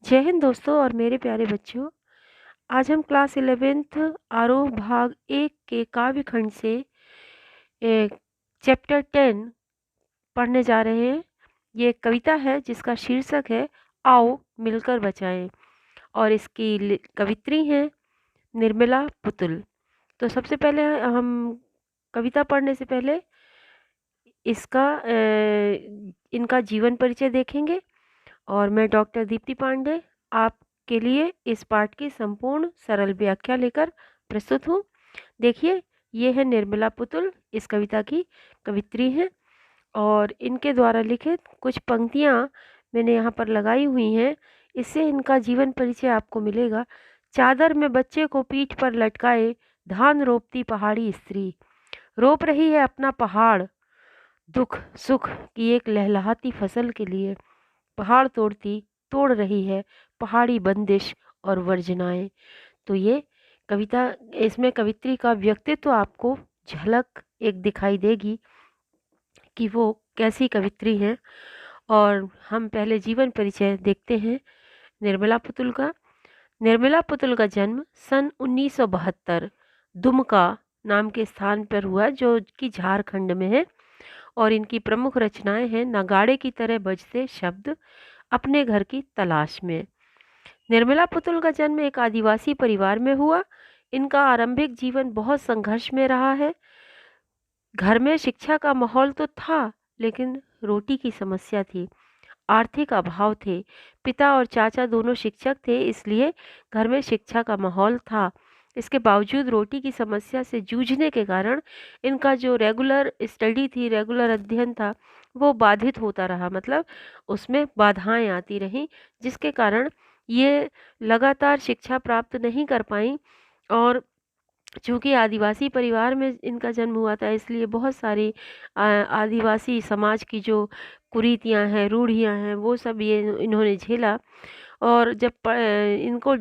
जय हिंद दोस्तों और मेरे प्यारे बच्चों। आज हम क्लास 11th आरोह भाग 1 के काव्य खंड से चैप्टर 10 पढ़ने जा रहे हैं। ये एक कविता है जिसका शीर्षक है आओ मिलकर बचाएं और इसकी कवित्री हैं निर्मला पुतुल। तो सबसे पहले हम कविता पढ़ने से पहले इसका इनका जीवन परिचय देखेंगे और मैं डॉक्टर दीप्ति पांडे आपके लिए इस पाठ की संपूर्ण सरल व्याख्या लेकर प्रस्तुत हूँ। देखिए, ये है निर्मला पुतुल, इस कविता की कवित्री हैं और इनके द्वारा लिखित कुछ पंक्तियाँ मैंने यहाँ पर लगाई हुई हैं। इससे इनका जीवन परिचय आपको मिलेगा। चादर में बच्चे को पीठ पर लटकाए धान रोपती पहाड़ी स्त्री, रोप रही है अपना पहाड़ दुख सुख की एक लहलहाती फसल के लिए। पहाड़ तोड़ रही है पहाड़ी बंदिश और वर्जनाएं। तो ये कविता, इसमें कवित्री का व्यक्तित्व आपको झलक एक दिखाई देगी कि वो कैसी कवित्री हैं। और हम पहले जीवन परिचय देखते हैं निर्मला पुतुल का। निर्मला पुतुल का जन्म सन 1972 दुमका नाम के स्थान पर हुआ जो कि झारखंड में है। और इनकी प्रमुख रचनाएं हैं नगाड़े की तरह बजते शब्द, अपने घर की तलाश में। निर्मला पुतुल का जन्म एक आदिवासी परिवार में हुआ। इनका आरंभिक जीवन बहुत संघर्ष में रहा है। घर में शिक्षा का माहौल तो था, लेकिन रोटी की समस्या थी, आर्थिक अभाव थे। पिता और चाचा दोनों शिक्षक थे, इसलिए घर में शिक्षा का माहौल था। इसके बावजूद रोटी की समस्या से जूझने के कारण इनका जो रेगुलर स्टडी थी, रेगुलर अध्ययन था, वो बाधित होता रहा। मतलब उसमें बाधाएं आती रहीं, जिसके कारण ये लगातार शिक्षा प्राप्त नहीं कर पाई। और चूँकि आदिवासी परिवार में इनका जन्म हुआ था, इसलिए बहुत सारी आदिवासी समाज की जो कुरीतियाँ हैं, रूढ़ियाँ हैं, वो सब ये इन्होंने झेला। और जब इनको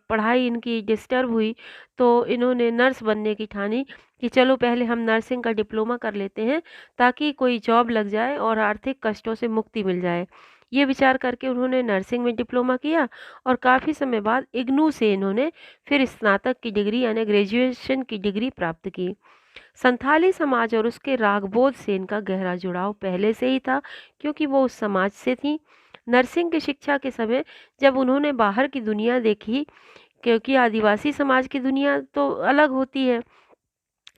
पढ़ाई इनकी डिस्टर्ब हुई, तो इन्होंने नर्स बनने की ठानी कि चलो पहले हम नर्सिंग का डिप्लोमा कर लेते हैं, ताकि कोई जॉब लग जाए और आर्थिक कष्टों से मुक्ति मिल जाए। ये विचार करके उन्होंने नर्सिंग में डिप्लोमा किया और काफ़ी समय बाद इग्नू से इन्होंने फिर स्नातक की डिग्री यानी ग्रेजुएशन की डिग्री प्राप्त की। संथाली समाज और उसके रागबोध से इनका गहरा जुड़ाव पहले से ही था, क्योंकि वो उस समाज से थी। नर्सिंग की शिक्षा के समय जब उन्होंने बाहर की दुनिया देखी, क्योंकि आदिवासी समाज की दुनिया तो अलग होती है,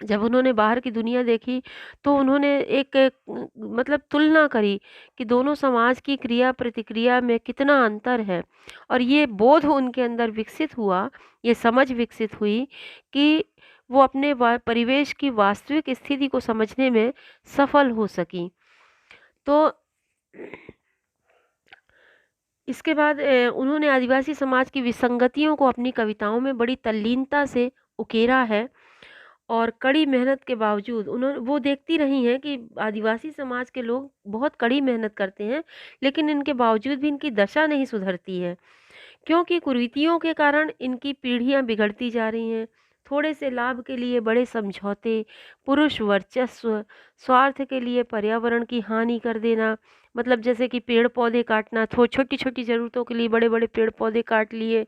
जब उन्होंने बाहर की दुनिया देखी तो उन्होंने मतलब तुलना करी कि दोनों समाज की क्रिया प्रतिक्रिया में कितना अंतर है। और ये बोध उनके अंदर विकसित हुआ, ये समझ विकसित हुई कि वो अपने परिवेश की वास्तविक स्थिति को समझने में सफल हो सकी। तो इसके बाद उन्होंने आदिवासी समाज की विसंगतियों को अपनी कविताओं में बड़ी तल्लीनता से उकेरा है। और कड़ी मेहनत के बावजूद उन्होंने वो देखती रही हैं कि आदिवासी समाज के लोग बहुत कड़ी मेहनत करते हैं, लेकिन इनके बावजूद भी इनकी दशा नहीं सुधरती है, क्योंकि कुरीतियों के कारण इनकी पीढ़ियां बिगड़ती जा रही हैं। थोड़े से लाभ के लिए बड़े समझौते, पुरुष वर्चस्व, स्वार्थ के लिए पर्यावरण की हानि कर देना, मतलब जैसे कि पेड़ पौधे काटना, छोटी छोटी ज़रूरतों के लिए बड़े बड़े पेड़ पौधे काट लिए।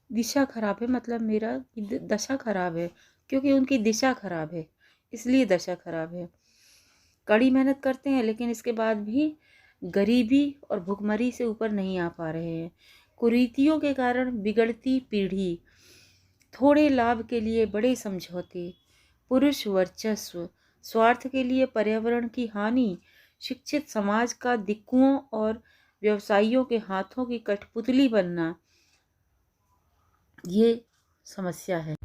दिशा खराब है, मतलब मेरा दशा खराब है, क्योंकि उनकी दिशा खराब है, इसलिए दशा खराब है। कड़ी मेहनत करते हैं, लेकिन इसके बाद भी गरीबी और भुखमरी से ऊपर नहीं आ पा रहे हैं। कुरीतियों के कारण बिगड़ती पीढ़ी, थोड़े लाभ के लिए बड़े समझौते, पुरुष वर्चस्व, स्वार्थ के लिए पर्यावरण की हानि, शिक्षित समाज का दिक्कुओं और व्यवसायियोयों के हाथों की कठपुतली बनना, ये समस्या है।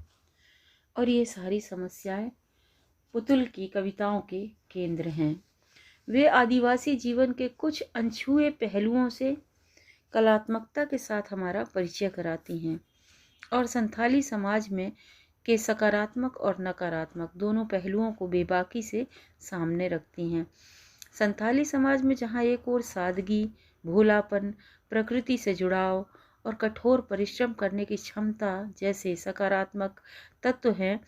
और ये सारी समस्याएं पुतुल की कविताओं के केंद्र हैं। वे आदिवासी जीवन के कुछ अनछुए पहलुओं से कलात्मकता के साथ हमारा परिचय कराती हैं और संथाली समाज में के सकारात्मक और नकारात्मक दोनों पहलुओं को बेबाकी से सामने रखती हैं। संथाली समाज में जहाँ एक ओर सादगी, भोलापन, प्रकृति से जुड़ाव और कठोर परिश्रम करने की क्षमता जैसे सकारात्मक तत्व हैं,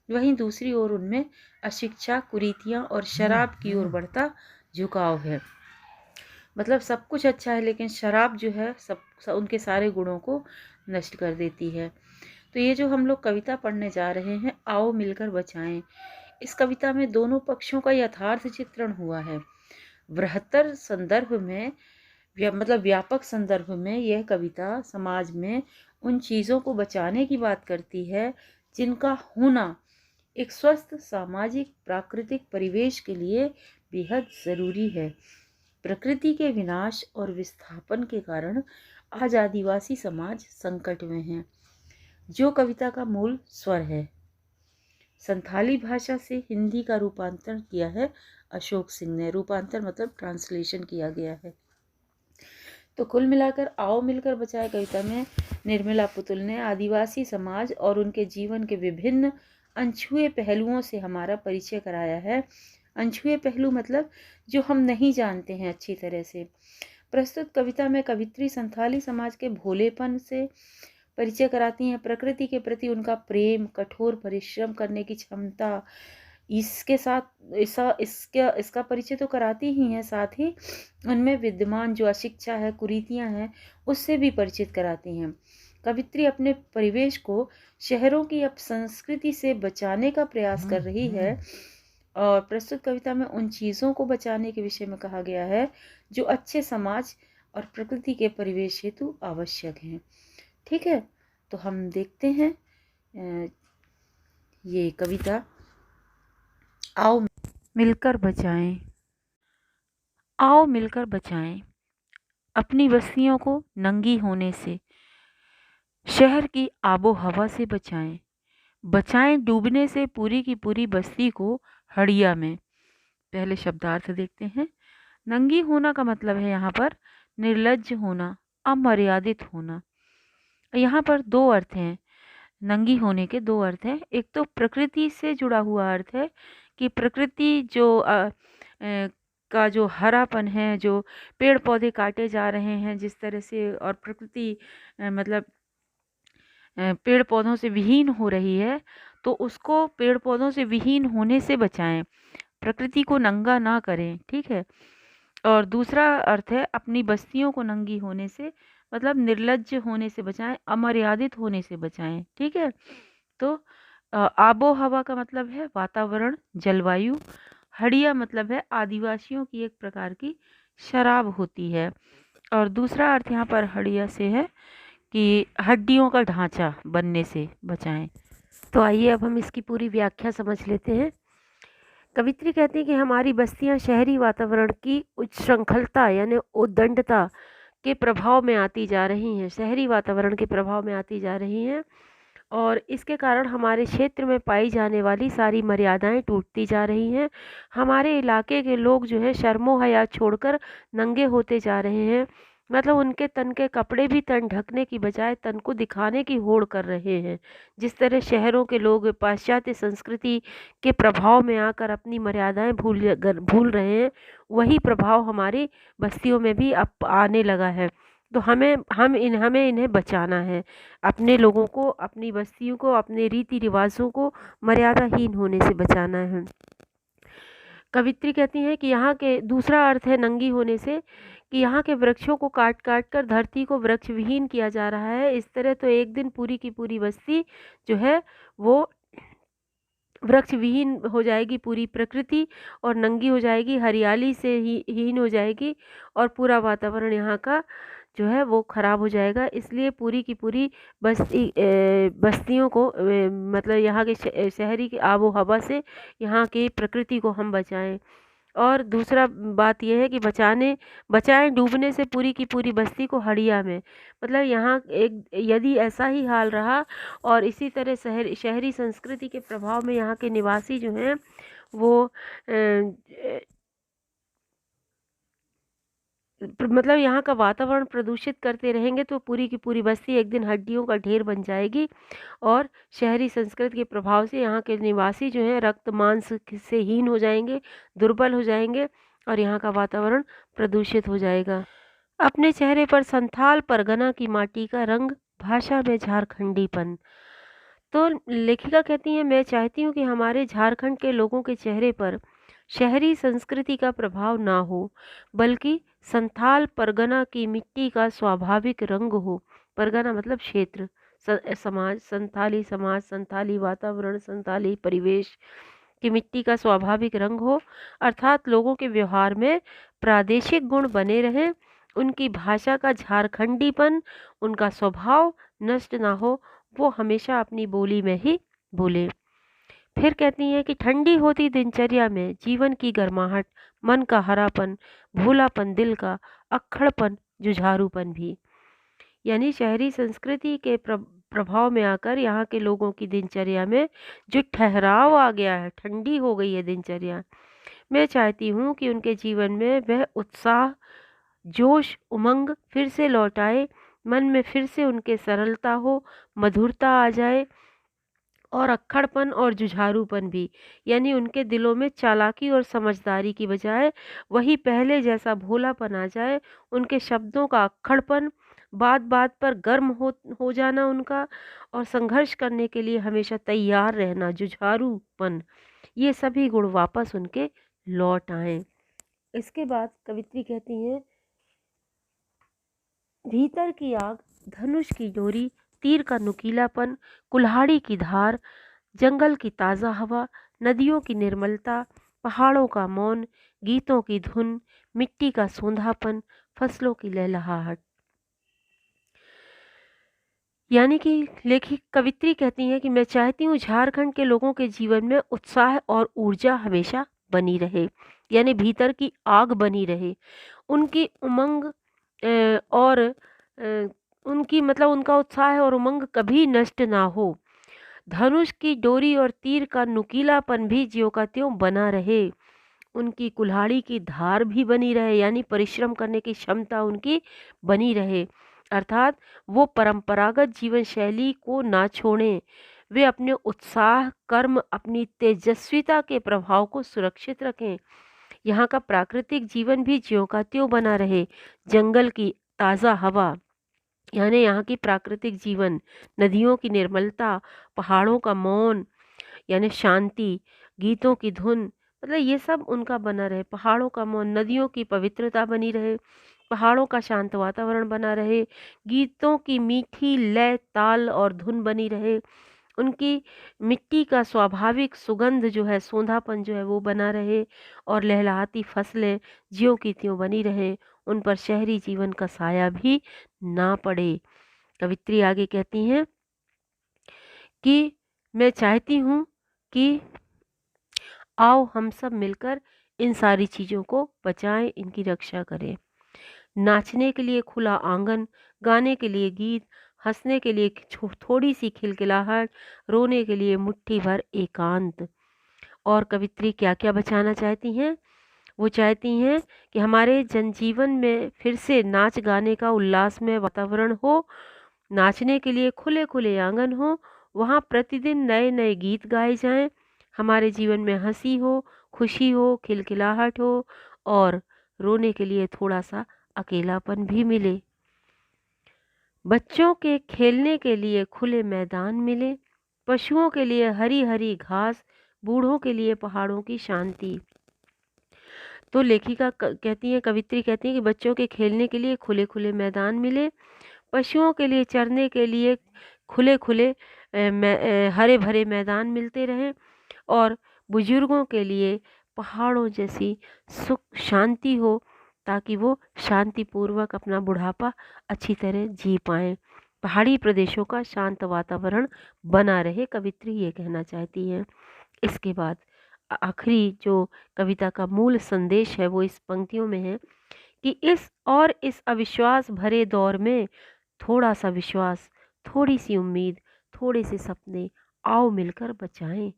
वहीं दूसरी ओर उनमें अशिक्षा, कुरीतियाँ और शराब की ओर बढ़ता झुकाव है। मतलब सब कुछ अच्छा है, लेकिन शराब जो है उनके सारे गुणों को नष्ट कर देती है। तो ये जो हम लोग कविता पढ़ने जा रहे हैं, आओ मिलकर बचाएं, इस कविता में दोनों पक्षों का यथार्थ चित्रण हुआ है। बृहत्तर संदर्भ में मतलब व्यापक संदर्भ में यह कविता समाज में उन चीज़ों को बचाने की बात करती है जिनका होना एक स्वस्थ सामाजिक प्राकृतिक परिवेश के लिए बेहद ज़रूरी है। प्रकृति के विनाश और विस्थापन के कारण आज आदिवासी समाज संकट में है, जो कविता का मूल स्वर है। संथाली भाषा से हिंदी का रूपांतरण किया है अशोक सिंह ने। रूपांतर मतलब ट्रांसलेशन किया गया है। तो कुल मिलाकर आओ मिलकर बचाए कविता में निर्मला पुतुल ने आदिवासी समाज और उनके जीवन के विभिन्न अनछुए पहलुओं से हमारा परिचय कराया है। अनछुए पहलू मतलब जो हम नहीं जानते हैं अच्छी तरह से। प्रस्तुत कविता में कवित्री संथाली समाज के भोलेपन से परिचय कराती हैं, प्रकृति के प्रति उनका प्रेम, कठोर परिश्रम करने की क्षमता, इसके साथ इसका परिचय तो कराती ही हैं, साथ ही उनमें विद्यमान जो अशिक्षा है, कुरीतियां हैं, उससे भी परिचित कराती हैं। कवित्री अपने परिवेश को शहरों की अपसंस्कृति से बचाने का प्रयास कर रही है और प्रस्तुत कविता में उन चीज़ों को बचाने के विषय में कहा गया है जो अच्छे समाज और प्रकृति के परिवेश हेतु आवश्यक हैं। ठीक है, तो हम देखते हैं ये कविता आओ मिलकर बचाएं। आओ मिलकर बचाएं अपनी बस्तियों को नंगी होने से, शहर की आबो हवा से बचाएं। बचाएं डूबने से पूरी की पूरी बस्ती को हड़िया में। पहले शब्दार्थ देखते हैं। नंगी होना का मतलब है यहाँ पर निर्लज्ज होना, अमर्यादित होना। यहाँ पर दो अर्थ हैं। नंगी होने के दो अर्थ हैं। एक तो प्रकृति से जुड़ा हुआ अर्थ है कि प्रकृति जो का जो हरापन है, जो पेड़ पौधे काटे जा रहे हैं जिस तरह से, और प्रकृति मतलब पेड़ पौधों से विहीन हो रही है, तो उसको पेड़ पौधों से विहीन होने से बचाएं, प्रकृति को नंगा ना करें। ठीक है। और दूसरा अर्थ है अपनी बस्तियों को नंगी होने से, मतलब निर्लज्ज होने से बचाएं, अमर्यादित होने से बचाएं। ठीक है। तो आबो हवा का मतलब है वातावरण, जलवायु। हड़िया मतलब है आदिवासियों की एक प्रकार की शराब होती है। और दूसरा अर्थ यहाँ पर हड़िया से है कि हड्डियों का ढांचा बनने से बचाएं। तो आइए अब हम इसकी पूरी व्याख्या समझ लेते हैं। कवित्री कहती है कि हमारी बस्तियां शहरी वातावरण की उच्छृंखलता यानी उद्दंडता के प्रभाव में आती जा रही हैं, शहरी वातावरण के प्रभाव में आती जा रही हैं, और इसके कारण हमारे क्षेत्र में पाई जाने वाली सारी मर्यादाएं टूटती जा रही हैं। हमारे इलाके के लोग जो है शर्मो हया छोड़कर नंगे होते जा रहे हैं, मतलब उनके तन के कपड़े भी तन ढकने की बजाय तन को दिखाने की होड़ कर रहे हैं। जिस तरह शहरों के लोग पाश्चात्य संस्कृति के प्रभाव में आकर अपनी मर्यादाएं भूल रहे हैं, वही प्रभाव हमारी बस्तियों में भी अब आने लगा है। तो हमें इन्हें बचाना है, अपने लोगों को, अपनी बस्तियों को, अपने रीति रिवाजों को मर्यादाहीन होने से बचाना है। कवित्री कहती हैं कि यहाँ के दूसरा अर्थ है नंगी होने से कि यहाँ के वृक्षों को काट काट कर धरती को वृक्ष विहीन किया जा रहा है। इस तरह तो एक दिन पूरी की पूरी बस्ती जो है वो वृक्ष विहीन हो जाएगी, पूरी प्रकृति, और नंगी हो जाएगी, हरियाली से ही हीन हो जाएगी, और पूरा वातावरण यहाँ का जो है वो खराब हो जाएगा। इसलिए पूरी की पूरी बस्तियों को मतलब यहाँ के शहरी की आबो हवा से यहाँ की प्रकृति को हम बचाएं। और दूसरा बात यह है कि बचाएं डूबने से पूरी की पूरी बस्ती को हड़िया में, मतलब यहाँ एक यदि ऐसा ही हाल रहा और इसी तरह शहरी संस्कृति के प्रभाव में यहाँ के निवासी जो हैं वो मतलब यहाँ का वातावरण प्रदूषित करते रहेंगे तो पूरी की पूरी बस्ती एक दिन हड्डियों का ढेर बन जाएगी, और शहरी संस्कृति के प्रभाव से यहाँ के निवासी जो हैं रक्त मांस से हीन हो जाएंगे, दुर्बल हो जाएंगे, और यहाँ का वातावरण प्रदूषित हो जाएगा। अपने चेहरे पर संथाल परगना की माटी का रंग, भाषा में झारखंडीपन। तो लेखिका कहती हैं, मैं चाहती हूँ कि हमारे झारखंड के लोगों के चेहरे पर शहरी संस्कृति का प्रभाव ना हो, बल्कि संथाल परगना की मिट्टी का स्वाभाविक रंग हो। परगना मतलब क्षेत्र, समाज, समाज, संथाली वातावरण, संथाली परिवेश की मिट्टी का स्वाभाविक रंग हो, अर्थात लोगों के व्यवहार में प्रादेशिक गुण बने रहें, उनकी भाषा का झारखंडीपन, उनका स्वभाव नष्ट ना हो, वो हमेशा अपनी बोली में ही बोले। फिर कहती हैं कि ठंडी होती दिनचर्या में जीवन की गर्माहट, मन का हरापन, भोलापन दिल का, अक्खड़पन, जुझारूपन भी। यानी शहरी संस्कृति के प्रभाव में आकर यहाँ के लोगों की दिनचर्या में जो ठहराव आ गया है, ठंडी हो गई है दिनचर्या। मैं चाहती हूँ कि उनके जीवन में वह उत्साह, जोश, उमंग फिर से लौट आए, मन में फिर से उनके सरलता हो, मधुरता आ जाए और अक्खड़पन और जुझारूपन भी। यानी उनके दिलों में चालाकी और समझदारी की बजाय वही पहले जैसा भोलापन आ जाए, उनके शब्दों का अक्खड़पन, बात बात पर गर्म हो जाना उनका, और संघर्ष करने के लिए हमेशा तैयार रहना, जुझारूपन, ये सभी गुण वापस उनके लौट आए। इसके बाद कवित्री कहती हैं, भीतर की आग, धनुष की डोरी, तीर का नुकीलापन, कुल्हाड़ी की धार, जंगल की ताज़ा हवा, नदियों की निर्मलता, पहाड़ों का मौन, गीतों की धुन, मिट्टी का सोंधापन, फसलों की लहलहाहट। यानी कि लेखिक कवित्री कहती हैं कि मैं चाहती हूँ झारखंड के लोगों के जीवन में उत्साह और ऊर्जा हमेशा बनी रहे, यानी भीतर की आग बनी रहे, उनकी उमंग और उनकी मतलब उनका उत्साह और उमंग कभी नष्ट ना हो। धनुष की डोरी और तीर का नुकीलापन भी ज्यों का त्यों बना रहे, उनकी कुल्हाड़ी की धार भी बनी रहे, यानी परिश्रम करने की क्षमता उनकी बनी रहे, अर्थात वो परंपरागत जीवन शैली को ना छोड़ें, वे अपने उत्साह, कर्म, अपनी तेजस्विता के प्रभाव को सुरक्षित रखें। यहाँ का प्राकृतिक जीवन भी ज्यों का त्यों बना रहे, जंगल की ताज़ा हवा, यानी यहाँ की प्राकृतिक जीवन, नदियों की निर्मलता, पहाड़ों का मौन यानी शांति, गीतों की धुन, मतलब ये सब उनका बना रहे, पहाड़ों का मौन, नदियों की पवित्रता बनी रहे, पहाड़ों का शांत वातावरण बना रहे, गीतों की मीठी लय, ताल और धुन बनी रहे, उनकी मिट्टी का स्वाभाविक सुगंध जो है, सोंधापन जो है वो बना रहे, और लहलहाती फसलें ज्यों की त्यों बनी रहे, उन पर शहरी जीवन का साया भी ना पड़े। कवित्री आगे कहती हैं कि मैं चाहती हूँ कि आओ हम सब मिलकर इन सारी चीज़ों को बचाएं, इनकी रक्षा करें। नाचने के लिए खुला आंगन, गाने के लिए गीत, हंसने के लिए थोड़ी सी खिलखिलाहट, रोने के लिए मुट्ठी भर एकांत। और कवित्री क्या क्या बचाना चाहती हैं? वो चाहती हैं कि हमारे जनजीवन में फिर से नाच गाने का उल्लासमय वातावरण हो, नाचने के लिए खुले खुले आंगन हो, वहाँ प्रतिदिन नए नए गीत गाए जाएं, हमारे जीवन में हंसी हो, खुशी हो, खिलखिलाहट हो, और रोने के लिए थोड़ा सा अकेलापन भी मिले। बच्चों के खेलने के लिए खुले मैदान मिले, पशुओं के लिए हरी हरी घास, बूढ़ों के लिए पहाड़ों की शांति। तो लेखिका कहती है, कवित्री कहती है कि बच्चों के खेलने के लिए खुले खुले मैदान मिले, पशुओं के लिए चरने के लिए खुले खुले हरे भरे मैदान मिलते रहें, और बुजुर्गों के लिए पहाड़ों जैसी सुख शांति हो, ताकि वो शांतिपूर्वक अपना बुढ़ापा अच्छी तरह जी पाएँ। पहाड़ी प्रदेशों का शांत वातावरण बना रहे, कवित्री ये कहना चाहती हैं। इसके बाद आखिरी जो कविता का मूल संदेश है वो इस पंक्तियों में है कि इस अविश्वास भरे दौर में थोड़ा सा विश्वास, थोड़ी सी उम्मीद, थोड़े से सपने, आओ मिलकर बचाएं।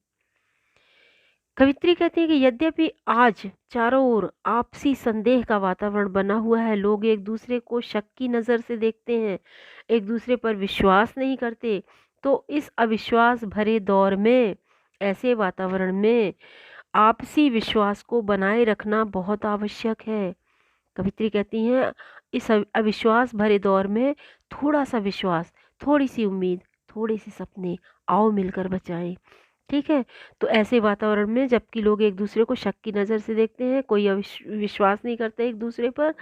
कवित्री कहती है कि यद्यपि आज चारों ओर आपसी संदेह का वातावरण बना हुआ है, लोग एक दूसरे को शक की नज़र से देखते हैं, एक दूसरे पर विश्वास नहीं करते, तो इस अविश्वास भरे दौर में, ऐसे वातावरण में आपसी विश्वास को बनाए रखना बहुत आवश्यक है। कवित्री कहती हैं, इस अविश्वास भरे दौर में थोड़ा सा विश्वास, थोड़ी सी उम्मीद, थोड़े से सपने, आओ मिलकर बचाएं। ठीक है? तो ऐसे वातावरण में जबकि लोग एक दूसरे को शक की नज़र से देखते हैं, कोई विश्वास नहीं करता एक दूसरे पर,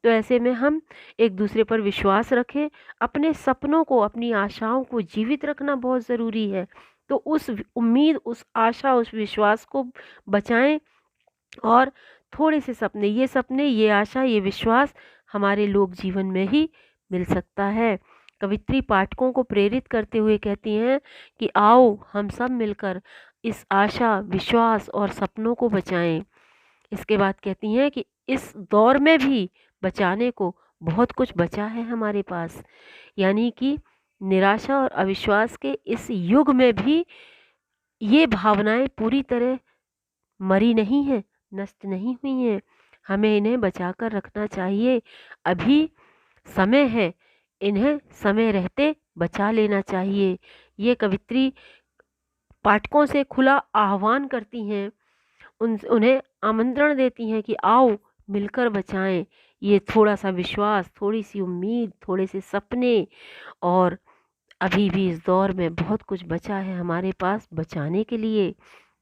तो ऐसे में हम एक दूसरे पर विश्वास रखें, अपने सपनों को, अपनी आशाओं को जीवित रखना बहुत ज़रूरी है। तो उस उम्मीद, उस आशा, उस विश्वास को बचाएँ और थोड़े से सपने, ये आशा, ये विश्वास हमारे लोक जीवन में ही मिल सकता है। कवित्री पाठकों को प्रेरित करते हुए कहती हैं कि आओ हम सब मिलकर इस आशा, विश्वास और सपनों को बचाएं। इसके बाद कहती हैं कि इस दौर में भी बचाने को बहुत कुछ बचा है हमारे पास। यानी कि निराशा और अविश्वास के इस युग में भी ये भावनाएं पूरी तरह मरी नहीं हैं, नष्ट नहीं हुई हैं। हमें इन्हें बचाकर रखना चाहिए। अभी समय है, इन्हें समय रहते बचा लेना चाहिए। ये कवित्री पाठकों से खुला आह्वान करती हैं, उन्हें आमंत्रण देती हैं कि आओ मिलकर बचाएं ये थोड़ा-सा विश्वास, थोड़ी-सी उम्मीद, थोड़े से सपने। और अभी भी इस दौर में बहुत कुछ बचा है हमारे पास बचाने के लिए।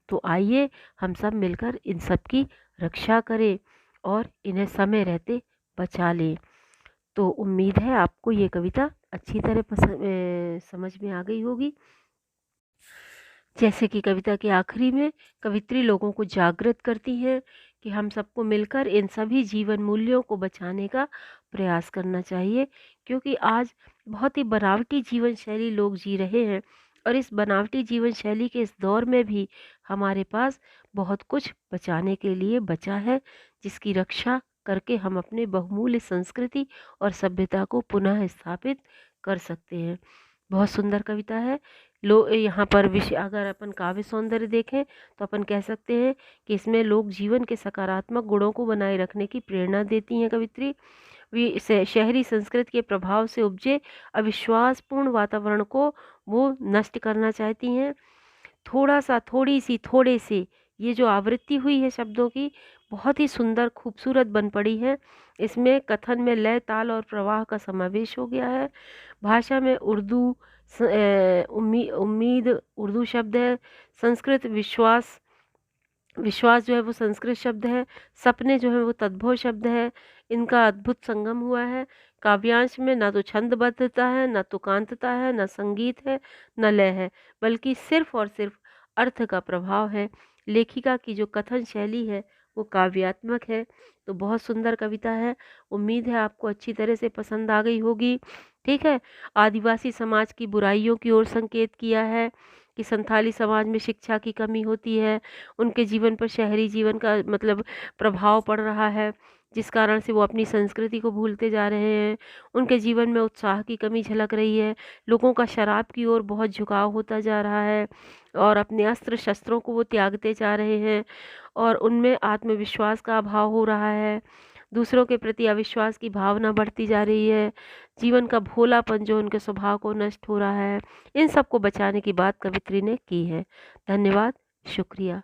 तो आइए हम सब मिलकर इन सब की रक्षा करें और इन्हें समय रहते बचा लें। तो उम्मीद है आपको ये कविता अच्छी तरह समझ में आ गई होगी। जैसे कि कविता के आखिरी में कवित्री लोगों को जागृत करती हैं कि हम सबको मिलकर इन सभी जीवन मूल्यों को बचाने का प्रयास करना चाहिए, क्योंकि आज बहुत ही बनावटी जीवन शैली लोग जी रहे हैं और इस बनावटी जीवन शैली के इस दौर में भी हमारे पास बहुत कुछ बचाने के लिए बचा है, जिसकी रक्षा करके हम अपने बहुमूल्य संस्कृति और सभ्यता को पुनः स्थापित कर सकते हैं। बहुत सुंदर कविता है। यहाँ पर विषय अगर अपन काव्य सौंदर्य देखें तो अपन कह सकते हैं कि इसमें लोग जीवन के सकारात्मक गुणों को बनाए रखने की प्रेरणा देती हैं कवित्री। शहरी संस्कृति के प्रभाव से उपजे अविश्वासपूर्ण वातावरण को वो नष्ट करना चाहती हैं। थोड़ा-सा, थोड़ी-सी, थोड़े से, ये जो आवृत्ति हुई है शब्दों की, बहुत ही सुंदर, खूबसूरत बन पड़ी है। इसमें कथन में लय, ताल और प्रवाह का समावेश हो गया है। भाषा में उर्दू उम्मीद उर्दू शब्द है। संस्कृत विश्वास, विश्वास जो है वो संस्कृत शब्द है। सपने जो है वो तद्भव शब्द है। इनका अद्भुत संगम हुआ है। काव्यांश में ना तो छंदबद्धता है, ना तुकांतता है, ना संगीत है, न लय है, बल्कि सिर्फ और सिर्फ अर्थ का प्रभाव है। लेखिका की जो कथन शैली है वो काव्यात्मक है। तो बहुत सुंदर कविता है। उम्मीद है आपको अच्छी तरह से पसंद आ गई होगी। ठीक है। आदिवासी समाज की बुराइयों की ओर संकेत किया है कि संथाली समाज में शिक्षा की कमी होती है, उनके जीवन पर शहरी जीवन का मतलब प्रभाव पड़ रहा है, जिस कारण से वो अपनी संस्कृति को भूलते जा रहे हैं। उनके जीवन में उत्साह की कमी झलक रही है। लोगों का शराब की ओर बहुत झुकाव होता जा रहा है और अपने अस्त्र शस्त्रों को वो त्यागते जा रहे हैं और उनमें आत्मविश्वास का अभाव हो रहा है। दूसरों के प्रति अविश्वास की भावना बढ़ती जा रही है। जीवन का भोलापन जो उनके स्वभाव को नष्ट हो रहा है। इन सब को बचाने की बात कवित्री ने की है। धन्यवाद, शुक्रिया।